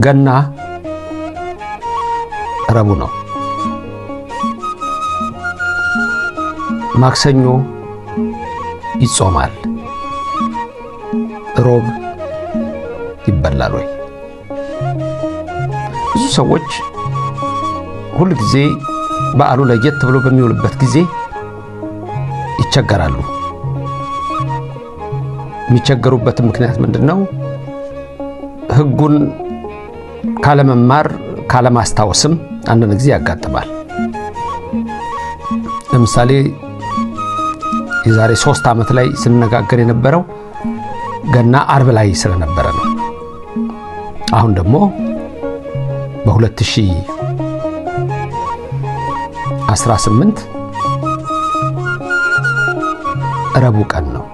ገና ረቡዕ ነው። ማክሰኞ ይጾማል። ሮብ ይበላል ወይ? ብዙ ሰዎች ሁሉ ጊዜ በዓሉ ለየት ብሎ በሚውልበት ጊዜ ይቸገራሉ። የሚቸገሩበት ምክንያት ምንድነው? ሕጉን ካለመማር ካለማስታወስም አንዳንድ ጊዜ ያጋጥማል። ለምሳሌ የዛሬ 3 ዓመት ላይ ስንነጋገር የነበረው ገና አርብ ላይ ስለነበረ ነው። አሁን ደግሞ በ2018 ረቡዕ ቀን ነው።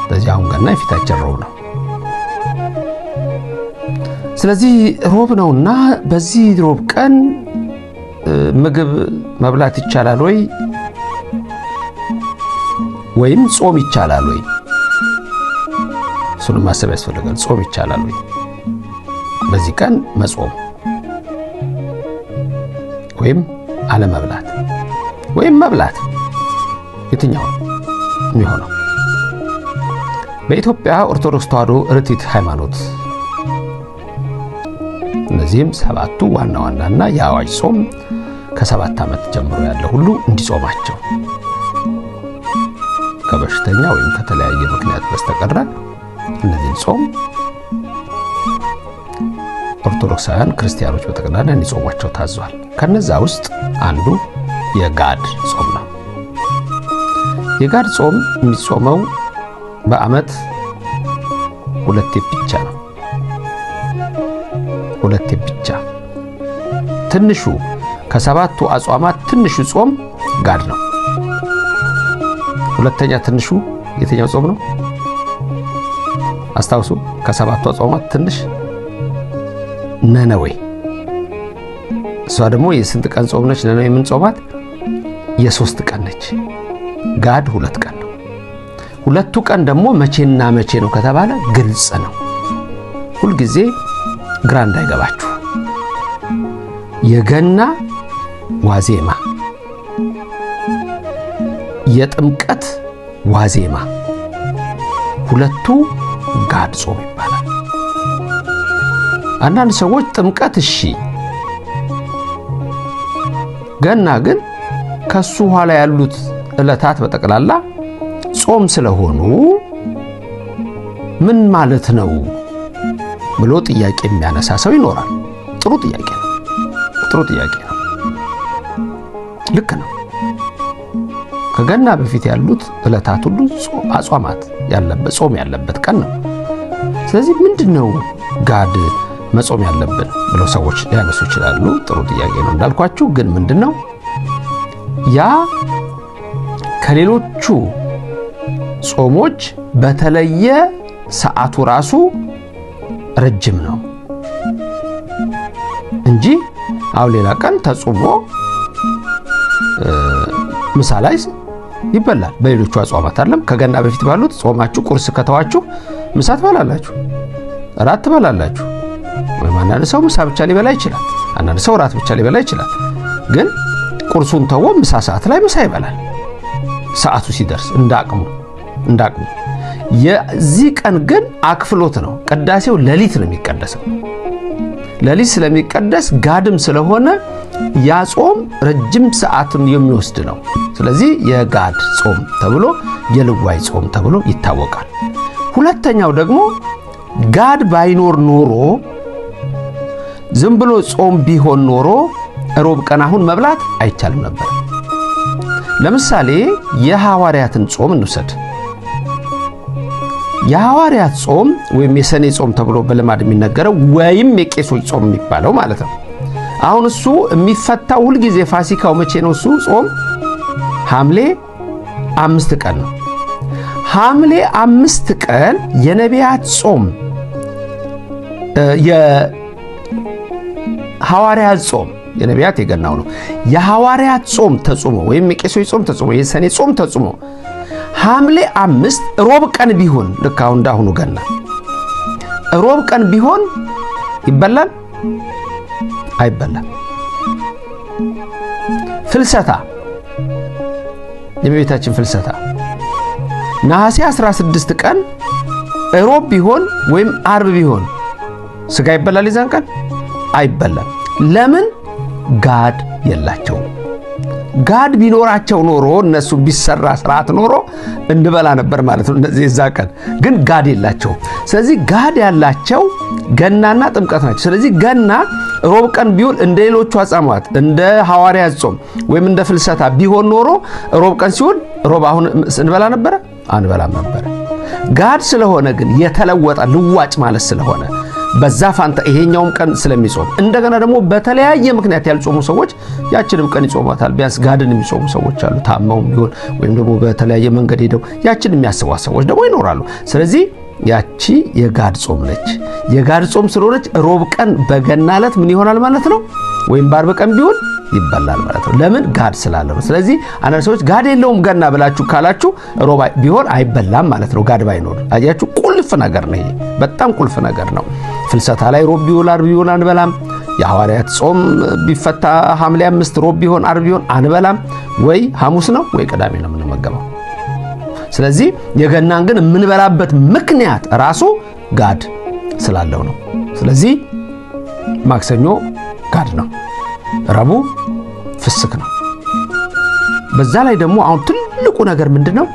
ስለዚህ አሁን ገና የፊታችን ሮብ ነው። ስለዚህ ሮብ ነውና በዚህ ሮብ ቀን ምግብ መብላት ይቻላል ወይ ወይም ጾም ይቻላል ወይ? እሱን ማሰብ ያስፈልጋል። ጾም ይቻላል ወይ? በዚህ ቀን መጾም ወይም አለመብላት ወይም መብላት የትኛው የሚሆነው? በኢትዮጵያ ኦርቶዶክስ ተዋሕዶ ርቲት ሃይማኖት እነዚህም 7ቱ ዋና ዋናና የአዋጅ ጾም ከ7 ዓመት ጀምሮ ያለ ሁሉ እንዲጾማቸው ከበሽተኛ ወይም ከተለያየ ምክንያት በስተቀር እነዚህን ጾም ኦርቶዶክሳውያን ክርስቲያኖች በጠቅላላ እንዲጾሟቸው ታዟል። ከነዛ ውስጥ አንዱ የጋድ ጾም ነው። የጋድ ጾም የሚጾመው በዓመት 2 ብቻ ነው። 2 ብቻ። ትንሹ ከ7ቱ አጽዋማት ትንሹ ጾም ጋድ ነው። ሁለተኛ ትንሹ የትኛው ጾም ነው? አስታውሱ። ከ7ቱ አጽዋማት ትንሽ ነነዌ። እሷ ደግሞ የስንት ቀን ጾም ነች? ነነዌ ምን ጾማት? የ3 ቀን ነች። ጋድ 2 ቀን ነው። 2ቱ ቀን ደግሞ መቼና መቼ ነው ከተባለ ግልጽ ነው። ሁልጊዜ ግራ እንዳይገባችሁ። የገና ዋዜማ፣ የጥምቀት ዋዜማ፣ ሁለቱ ጋድ ጾም ይባላል። አንዳንድ ሰዎች ጥምቀት እሺ፣ ገና ግን ከሱ ኋላ ያሉት ዕለታት በጠቅላላ ጾም ስለሆኑ ምን ማለት ነው ብሎ ጥያቄ የሚያነሳ ሰው ይኖራል። ጥሩ ጥያቄ ነው። ልክ ነው። ከገና በፊት ያሉት ዕለታት ሁሉ አጽዋማት ያለበት ጾም ያለበት ቀን ነው። ስለዚህ ምንድነው ጋድ መጾም ያለብን ብለው ሰዎች ሊያነሱ ይችላሉ። ጥሩ ጥያቄ ነው እንዳልኳችሁ። ግን ምንድነው ያ ከሌሎቹ ጾሞች በተለየ ሰዓቱ ራሱ ረጅም ነው እንጂ አሁን ሌላ ቀን ተጾሞ ምሳ ላይ ይበላል። በሌሎቹ አጽዋማት አይደለም። ከገና በፊት ባሉት ጾማችሁ ቁርስ ከተዋችሁ ምሳ ትበላላችሁ፣ እራት ትበላላችሁ። ወይም አንዳንድ ሰው ምሳ ብቻ ሊበላ ይችላል፣ አንዳንድ ሰው እራት ብቻ ሊበላ ይችላል። ግን ቁርሱን ተወ ምሳ ሰዓት ላይ ምሳ ይበላል። ሰዓቱ ሲደርስ እንዳቅሙ። የዚህ ቀን ግን አክፍሎት ነው። ቅዳሴው ሌሊት ነው የሚቀደሰው። ሌሊት ስለሚቀደስ ጋድም ስለሆነ ያ ጾም ረጅም ሰዓትን የሚወስድ ነው። ስለዚህ የጋድ ጾም ተብሎ የልዋይ ጾም ተብሎ ይታወቃል። ሁለተኛው ደግሞ ጋድ ባይኖር ኖሮ ዝም ብሎ ጾም ቢሆን ኖሮ ሮብ ቀን አሁን መብላት አይቻልም ነበር። ለምሳሌ የሐዋርያትን ጾም እንውሰድ። የሐዋርያት ጾም ወይም የሰኔ ጾም ተብሎ በልማድ የሚነገረው ወይም የቄሶች ጾም የሚባለው ማለት ነው። አሁን እሱ የሚፈታው ሁሉ ጊዜ ፋሲካው መቼ ነው? እሱ ጾም ሐምሌ 5 ቀን ነው። ሐምሌ 5 ቀን የነቢያት ጾም፣ የሐዋርያት ጾም፣ የነቢያት የገናው ነው። የሐዋርያት ጾም ተጾሞ ወይም የቄሶች ጾም ተጾሞ የሰኔ ጾም ተጾሞ ሐምሌ 5 ሮብ ቀን ቢሆን ልክ አሁን እንዳሁኑ ገና ሮብ ቀን ቢሆን ይበላል አይበላም? ፍልሰታ የእመቤታችን ፍልሰታ ነሐሴ 16 ቀን ሮብ ቢሆን ወይም አርብ ቢሆን ስጋ ይበላል? ይዛን ቀን አይበላም። ለምን? ጋድ የላቸው። ጋድ ቢኖራቸው ኖሮ እነሱ ቢሰራ ስርዓት ኖሮ እንበላ ነበር ማለት ነው። እነዚህ የዛ ቀን ግን ጋድ የላቸው። ስለዚህ ጋድ ያላቸው ገናና ጥምቀት ናቸው። ስለዚህ ገና ሮብ ቀን ቢውል እንደ ሌሎቹ አጽዋማት እንደ ሐዋርያት ጾም ወይም እንደ ፍልሰታ ቢሆን ኖሮ ሮብ ቀን ሲውል ሮብ አሁን እንበላ ነበር? አንበላም ነበር። ጋድ ስለሆነ ግን የተለወጠ ልዋጭ ማለት ስለሆነ በዛ ፋንታ ይሄኛውም ቀን ስለሚጾም እንደገና ደግሞ በተለያየ ምክንያት ያልጾሙ ሰዎች ያችንም ቀን ይጾማታል። ቢያንስ ጋድን የሚጾሙ ሰዎች አሉ። ታመውም ቢሆን ወይም ደግሞ በተለያየ መንገድ ሄደው ያችን የሚያስቡ ሰዎች ደግሞ ይኖራሉ። ስለዚህ ያቺ የጋድ ጾም ነች። የጋድ ጾም ስለሆነች ሮብ ቀን በገና ዕለት ምን ይሆናል ማለት ነው? ወይም በአርብ ቀን ቢሆን ይበላል ማለት ነው። ለምን? ጋድ ስላለ ነው። ስለዚህ አንዳንድ ሰዎች ጋድ የለውም ገና ብላችሁ ካላችሁ ሮብ ቢሆን አይበላም ማለት ነው። ጋድ ባይኖር አያችሁ፣ ቁልፍ ነገር ነው ይሄ፣ በጣም ቁልፍ ነገር ነው። ፍልሰታ ላይ ሮብ ቢሆን አርብ ቢሆን አንበላም። የሐዋርያት ጾም ቢፈታ ሐምሌ 5 ሮብ ቢሆን አርብ ቢሆን አንበላም። ወይ ሐሙስ ነው ወይ ቅዳሜ ነው የምንመገበው። ስለዚህ የገናን ግን የምንበላበት ምክንያት ራሱ ጋድ ስላለው ነው። ስለዚህ ማክሰኞ ጋድ ነው፣ ረቡዕ ፍስክ ነው። በዛ ላይ ደግሞ አሁን ትልቁ ነገር ምንድነው?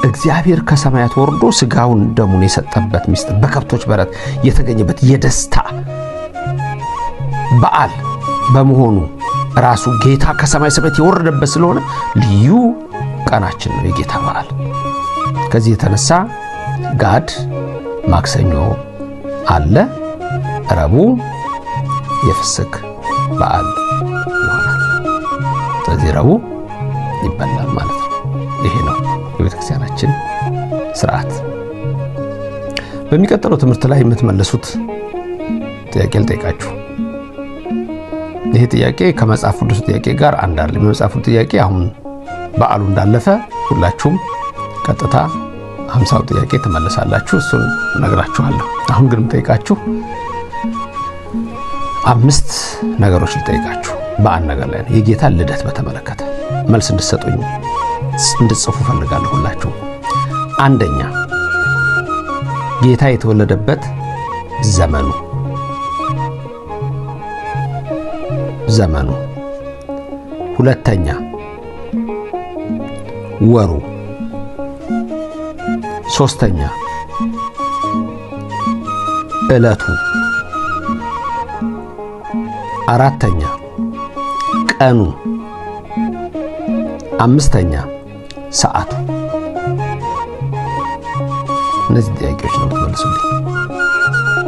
እግዚአብሔር ከሰማያት ወርዶ ስጋውን ደሙን የሰጠበት ምስጢር በከብቶች በረት የተገኘበት የደስታ በዓል በመሆኑ ራሱ ጌታ ከሰማይ ሰማያት የወረደበት ስለሆነ ልዩ ቀናችን ነው የጌታ በዓል። ከዚህ የተነሳ ጋድ ማክሰኞ አለ፣ ረቡዕ የፍስክ በዓል ይሆናል። ስለዚህ ረቡዕ ይበላል ማለት ነው። ይሄ ነው የቤተክርስቲያናችን ስርዓት። በሚቀጥለው ትምህርት ላይ የምትመለሱት ጥያቄ ልጠይቃችሁ። ይሄ ጥያቄ ከመጽሐፍ ቅዱስ ጥያቄ ጋር አንድ አይደለም። የመጽሐፍ ቅዱስ ጥያቄ አሁን በዓሉ እንዳለፈ ሁላችሁም ቀጥታ 50ው ጥያቄ ትመለሳላችሁ። እሱን እነግራችኋለሁ። አሁን ግን የምጠይቃችሁ 5 ነገሮች ልጠይቃችሁ በአንድ ነገር ላይ ነው። የጌታ ልደት በተመለከተ መልስ እንድትሰጡኝ እንድትጽፉ ፈልጋለሁ ሁላችሁ። አንደኛ ጌታ የተወለደበት ዘመኑ። ሁለተኛ ወሩ። ሶስተኛ ዕለቱ። አራተኛ ቀኑ። አምስተኛ ሰዓቱ። እነዚህ ጥያቄዎች ነው የምትመልሱልኝ።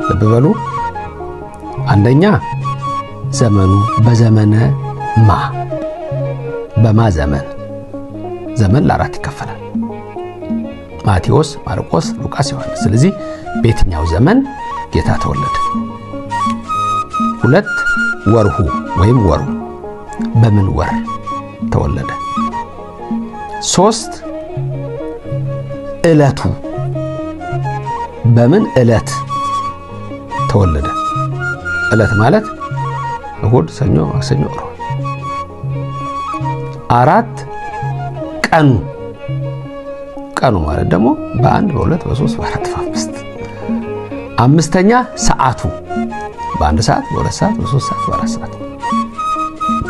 ልብ በሉ። አንደኛ ዘመኑ በዘመነ ማ፣ በማ ዘመን። ዘመን ለ4 ይከፈላል። ማቴዎስ፣ ማርቆስ፣ ሉቃስ፣ ዮሐንስ። ስለዚህ በየትኛው ዘመን ጌታ ተወለደ? 2 ወርሁ ወይም ወሩ፣ በምን ወር ተወለደ? 3 ዕለቱ፣ በምን ዕለት ተወለደ? ዕለት ማለት እሁድ፣ ሰኞ፣ ማክሰኞ፣ ሮብ። 4 ቀኑ፣ ቀኑ ማለት ደግሞ በ1 በ2 በ3 በ4 በ5። 5ኛ ሰዓቱ፣ በ1 ሰዓት በ2 ሰዓት በ3 ሰዓት በ4 ሰዓት።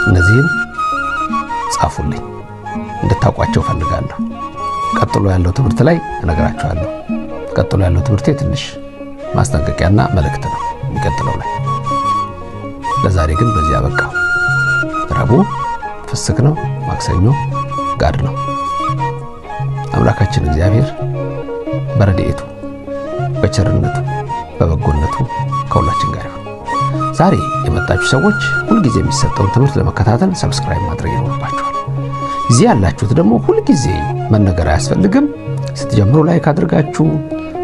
እነዚህን ጻፉልኝ እንድታውቋቸው ፈልጋለሁ። ቀጥሎ ያለው ትምህርት ላይ እነግራችኋለሁ። ቀጥሎ ያለው ትምህርቴ ትንሽ ማስጠንቀቂያና መልእክት ነው የሚቀጥለው ላይ። ለዛሬ ግን በዚህ አበቃው። ረቡዕ ፍስክ ነው፣ ማክሰኞ ጋድ ነው። አምላካችን እግዚአብሔር በረድኤቱ በቸርነቱ በበጎነቱ ከሁላችን ጋር ይሁን። ዛሬ የመጣችሁ ሰዎች ሁልጊዜ የሚሰጠውን ትምህርት ለመከታተል ሰብስክራይብ ማድረግ ይኖርባችኋል። እዚህ ያላችሁት ደግሞ ሁልጊዜ መነገር አያስፈልግም። ስትጀምሩ ላይክ አድርጋችሁ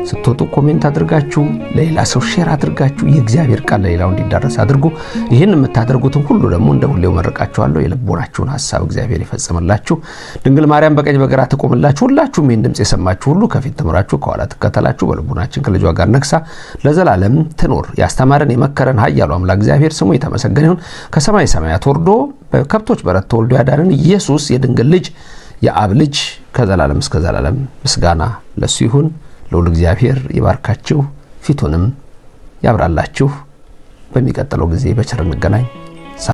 ስትወጡ ኮሜንት አድርጋችሁ ለሌላ ሰው ሼር አድርጋችሁ የእግዚአብሔር ቃል ለሌላው እንዲዳረስ አድርጉ። ይህን የምታደርጉትን ሁሉ ደግሞ እንደሁሌው መረቃችኋለሁ። የልቦናችሁን ሐሳብ እግዚአብሔር ይፈጽምላችሁ። ድንግል ማርያም በቀኝ በግራ ትቆምላችሁ። ሁላችሁም ይህን ድምጽ የሰማችሁ ሁሉ ከፊት ትምራችሁ ከኋላ ትከተላችሁ። በልቦናችን ከልጇ ጋር ነግሳ ለዘላለም ትኖር። ያስተማረን የመከረን ኃያሉ አምላክ እግዚአብሔር ስሙ የተመሰገነ ይሁን። ከሰማይ ሰማያት ወርዶ በከብቶች በረት ተወልዶ ያዳነን ኢየሱስ የድንግል ልጅ የአብ ልጅ ከዘላለም እስከ ዘላለም ምስጋና ለሱ ይሁን። ለሁሉ እግዚአብሔር ይባርካችሁ፣ ፊቱንም ያብራላችሁ። በሚቀጥለው ጊዜ በቸር እንገናኝ።